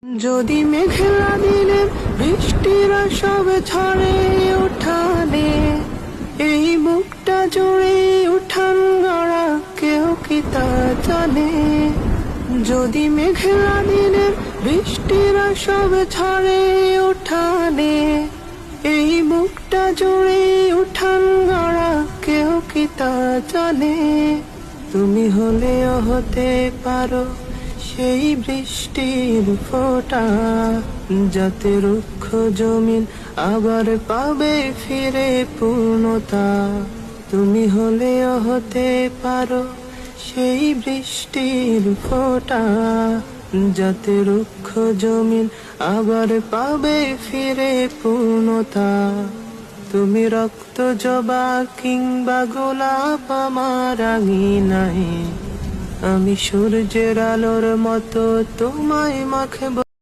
যদি মেঘলা দিনে বৃষ্টিরা সব ঝরে উঠানে, এই বুকটা জুড়ে উঠান গড়া কেউ কি তা জানে? যদি মেঘলা দিনে বৃষ্টিরা সব ঝরে উঠানে, এই বুকটা জুড়ে উঠান গড়া কেউ কি তা জানে? তুমি হলেও হতে পারো সেই বৃষ্টির ফোঁটা, যাতে রুক্ষ জমিন আবার পাবে ফিরে পূর্ণতা। তুমি হলেও হতে পারো সেই বৃষ্টির ফোঁটা, যাতে রুক্ষ জমিন আবার পাবে ফিরে পূর্ণতা। তুমি রক্ত জবা কিংবা গোলাপ আমার আঙিনায়, আমি সূর্যের আলোর মতো তোমায় মাখব।